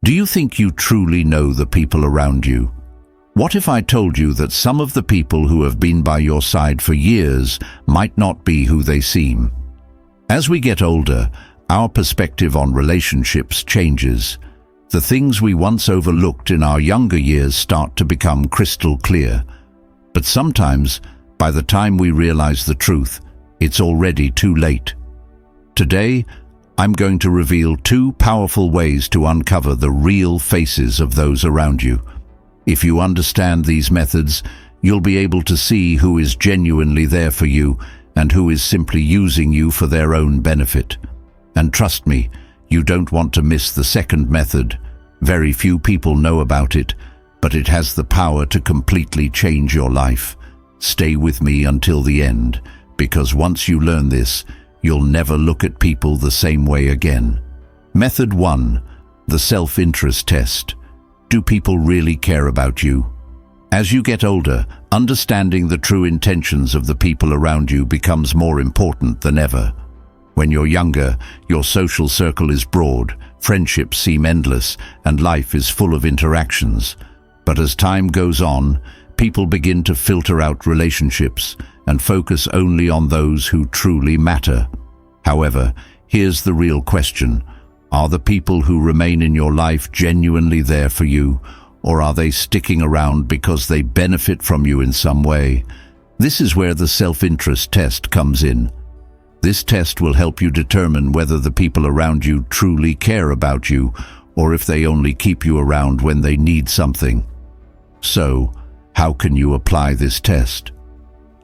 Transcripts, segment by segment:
Do you think you truly know the people around you? What if I told you that some of the people who have been by your side for years might not be who they seem? As we get older, our perspective on relationships changes. The things we once overlooked in our younger years start to become crystal clear. But sometimes, by the time we realize the truth, it's already too late. Today, I'm going to reveal 2 powerful ways to uncover the real faces of those around you. If you understand these methods, you'll be able to see who is genuinely there for you and who is simply using you for their own benefit. And trust me, you don't want to miss the second method. Very few people know about it, but it has the power to completely change your life. Stay with me until the end, because once you learn this, you'll never look at people the same way again. Method 1. The self-interest test. Do people really care about you? As you get older, understanding the true intentions of the people around you becomes more important than ever. When you're younger, your social circle is broad, friendships seem endless, and life is full of interactions. But as time goes on, people begin to filter out relationships and focus only on those who truly matter. However, here's the real question. Are the people who remain in your life genuinely there for you, or are they sticking around because they benefit from you in some way? This is where the self-interest test comes in. This test will help you determine whether the people around you truly care about you, or if they only keep you around when they need something. So, how can you apply this test?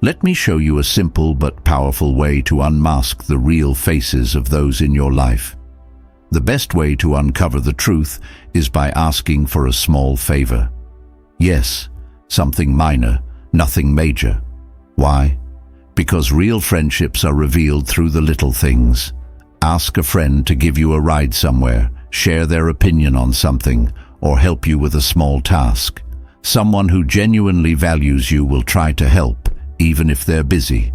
Let me show you a simple but powerful way to unmask the real faces of those in your life. The best way to uncover the truth is by asking for a small favor. Yes, something minor, nothing major. Why? Because real friendships are revealed through the little things. Ask a friend to give you a ride somewhere, share their opinion on something, or help you with a small task. Someone who genuinely values you will try to help, even if they're busy.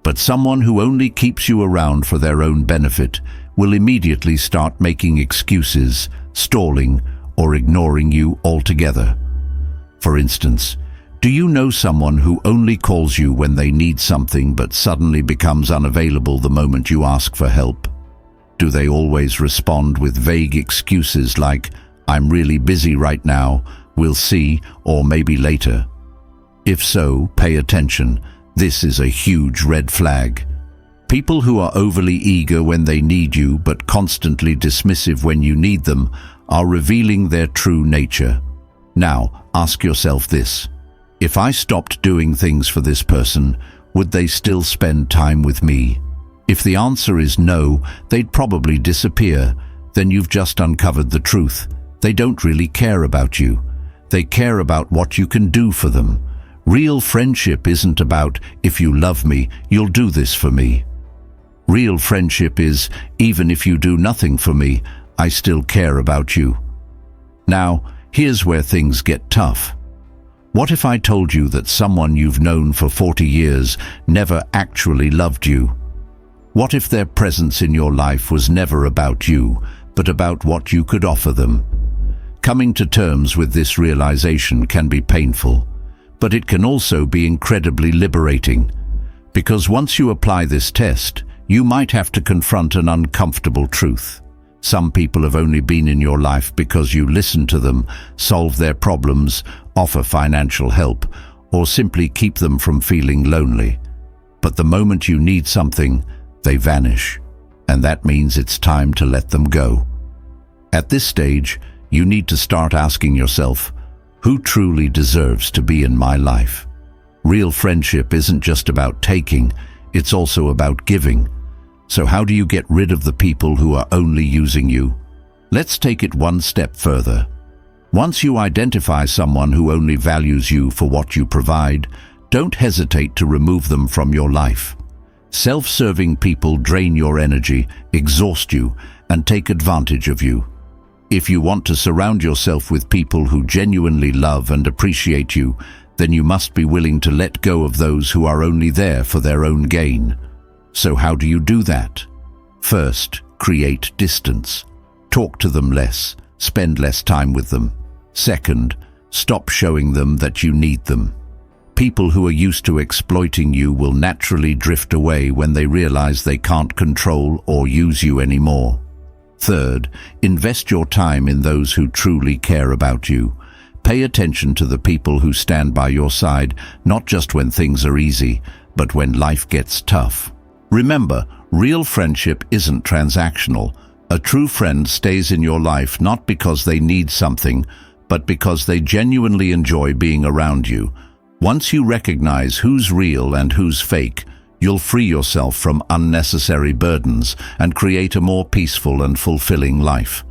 But someone who only keeps you around for their own benefit will immediately start making excuses, stalling, or ignoring you altogether. For instance, do you know someone who only calls you when they need something but suddenly becomes unavailable the moment you ask for help? Do they always respond with vague excuses like, "I'm really busy right now, we'll see, or maybe later"? If so, pay attention. This is a huge red flag. People who are overly eager when they need you but constantly dismissive when you need them are revealing their true nature. Now, ask yourself this. If I stopped doing things for this person, would they still spend time with me? If the answer is no, they'd probably disappear. Then you've just uncovered the truth. They don't really care about you. They care about what you can do for them. Real friendship isn't about, "If you love me, you'll do this for me." Real friendship is, "Even if you do nothing for me, I still care about you." Now, here's where things get tough. What if I told you that someone you've known for 40 years never actually loved you? What if their presence in your life was never about you, but about what you could offer them? Coming to terms with this realization can be painful, but it can also be incredibly liberating. Because once you apply this test, you might have to confront an uncomfortable truth. Some people have only been in your life because you listen to them, solve their problems, offer financial help, or simply keep them from feeling lonely. But the moment you need something, they vanish, and that means it's time to let them go. At this stage, you need to start asking yourself, who truly deserves to be in my life? Real friendship isn't just about taking, it's also about giving. So how do you get rid of the people who are only using you? Let's take it one step further. Once you identify someone who only values you for what you provide, don't hesitate to remove them from your life. Self-serving people drain your energy, exhaust you, and take advantage of you. If you want to surround yourself with people who genuinely love and appreciate you, then you must be willing to let go of those who are only there for their own gain. So how do you do that? First, create distance. Talk to them less, Spend less time with them. Second, stop showing them that you need them. People who are used to exploiting you will naturally drift away when they realize they can't control or use you anymore. Third, invest your time in those who truly care about you. Pay attention to the people who stand by your side, not just when things are easy, but when life gets tough. Remember, real friendship isn't transactional. A true friend stays in your life not because they need something, but because they genuinely enjoy being around you. Once you recognize who's real and who's fake, you'll free yourself from unnecessary burdens and create a more peaceful and fulfilling life.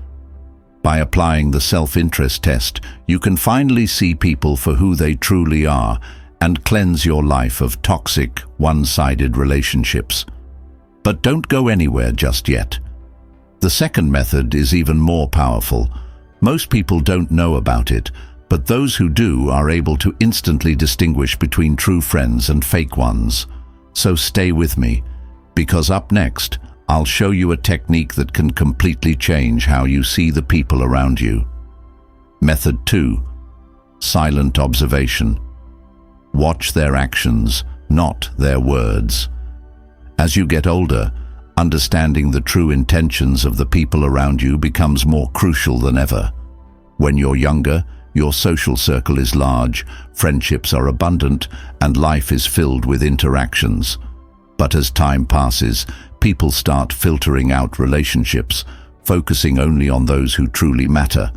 By applying the self-interest test, you can finally see people for who they truly are and cleanse your life of toxic, one-sided relationships. But don't go anywhere just yet. The second method is even more powerful. Most people don't know about it, but those who do are able to instantly distinguish between true friends and fake ones. So stay with me, because up next, I'll show you a technique that can completely change how you see the people around you. Method 2. Silent observation. Watch their actions, not their words. As you get older, understanding the true intentions of the people around you becomes more crucial than ever. When you're younger, your social circle is large, friendships are abundant, and life is filled with interactions. But as time passes, people start filtering out relationships, focusing only on those who truly matter.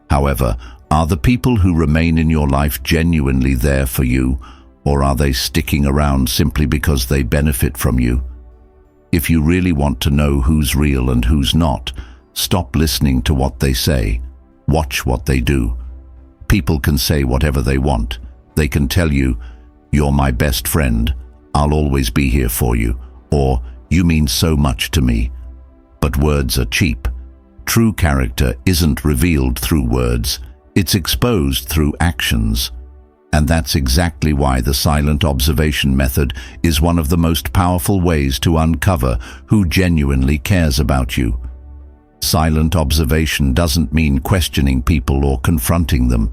However, are the people who remain in your life genuinely there for you, or are they sticking around simply because they benefit from you? If you really want to know who's real and who's not, stop listening to what they say. Watch what they do. People can say whatever they want. They can tell you, "You're my best friend, I'll always be here for you," or "You mean so much to me." But words are cheap. True character isn't revealed through words, it's exposed through actions. And that's exactly why the silent observation method is one of the most powerful ways to uncover who genuinely cares about you. Silent observation doesn't mean questioning people or confronting them.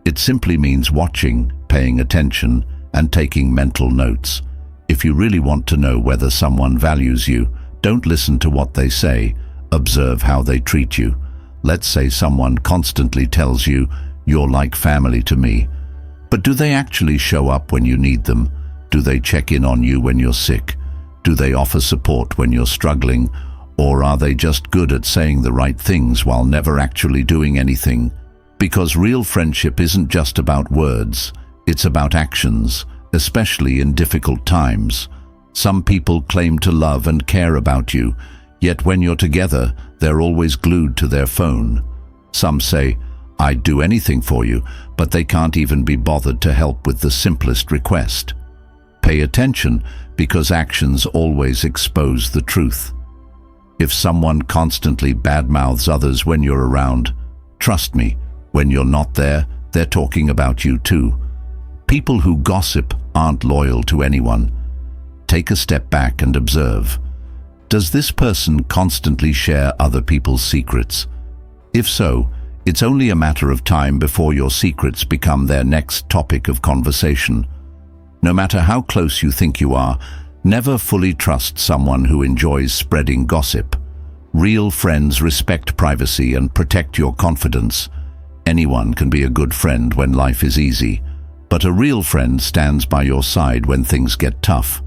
It simply means watching, paying attention, and taking mental notes. If you really want to know whether someone values you, don't listen to what they say, observe how they treat you. Let's say someone constantly tells you, "You're like family to me." But do they actually show up when you need them? Do they check in on you when you're sick? Do they offer support when you're struggling? Or are they just good at saying the right things while never actually doing anything? Because real friendship isn't just about words, it's about actions, especially in difficult times. Some people claim to love and care about you, yet when you're together, they're always glued to their phone. Some say, "I'd do anything for you," but they can't even be bothered to help with the simplest request. Pay attention, because actions always expose the truth. If someone constantly badmouths others when you're around, trust me, when you're not there, they're talking about you too. People who gossip aren't loyal to anyone. Take a step back and observe. Does this person constantly share other people's secrets? If so, it's only a matter of time before your secrets become their next topic of conversation. No matter how close you think you are, never fully trust someone who enjoys spreading gossip. Real friends respect privacy and protect your confidence. Anyone can be a good friend when life is easy, but a real friend stands by your side when things get tough.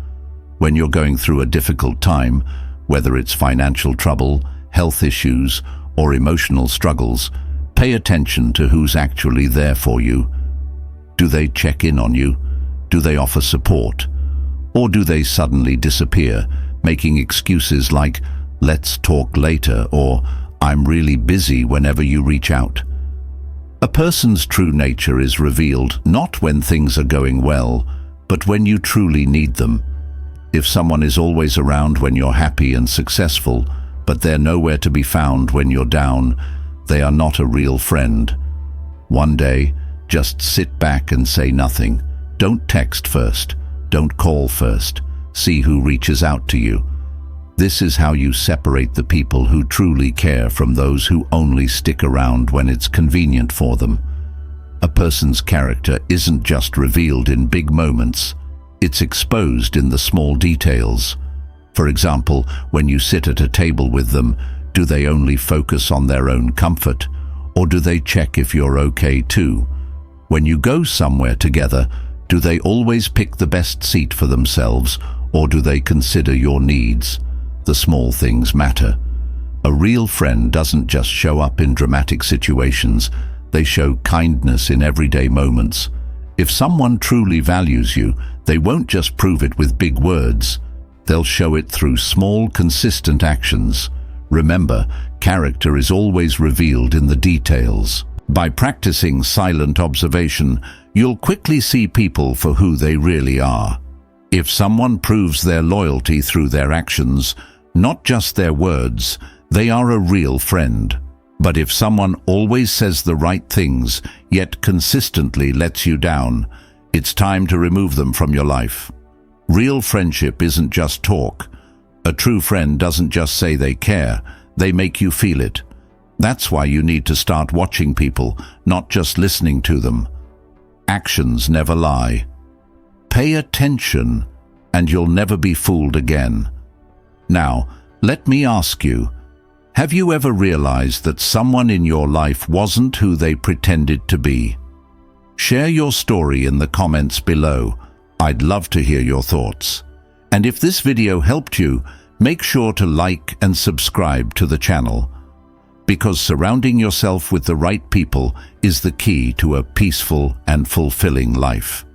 When you're going through a difficult time, whether it's financial trouble, health issues, or emotional struggles, pay attention to who's actually there for you. Do they check in on you? Do they offer support? Or do they suddenly disappear, making excuses like, "Let's talk later," or "I'm really busy" whenever you reach out? A person's true nature is revealed not when things are going well, but when you truly need them. If someone is always around when you're happy and successful, but they're nowhere to be found when you're down, they are not a real friend. One day, just sit back and say nothing. Don't text first. Don't call first. See who reaches out to you. This is how you separate the people who truly care from those who only stick around when it's convenient for them. A person's character isn't just revealed in big moments, it's exposed in the small details. For example, when you sit at a table with them, do they only focus on their own comfort, or do they check if you're okay too? When you go somewhere together, do they always pick the best seat for themselves, or do they consider your needs? The small things matter. A real friend doesn't just show up in dramatic situations, they show kindness in everyday moments. If someone truly values you, they won't just prove it with big words. They'll show it through small, consistent actions. Remember, character is always revealed in the details. By practicing silent observation, you'll quickly see people for who they really are. If someone proves their loyalty through their actions, not just their words, they are a real friend. But if someone always says the right things, yet consistently lets you down, it's time to remove them from your life. Real friendship isn't just talk. A true friend doesn't just say they care, they make you feel it. That's why you need to start watching people, not just listening to them. Actions never lie. Pay attention, and you'll never be fooled again. Now, let me ask you, have you ever realized that someone in your life wasn't who they pretended to be? Share your story in the comments below. I'd love to hear your thoughts. And if this video helped you, make sure to like and subscribe to the channel, because surrounding yourself with the right people is the key to a peaceful and fulfilling life.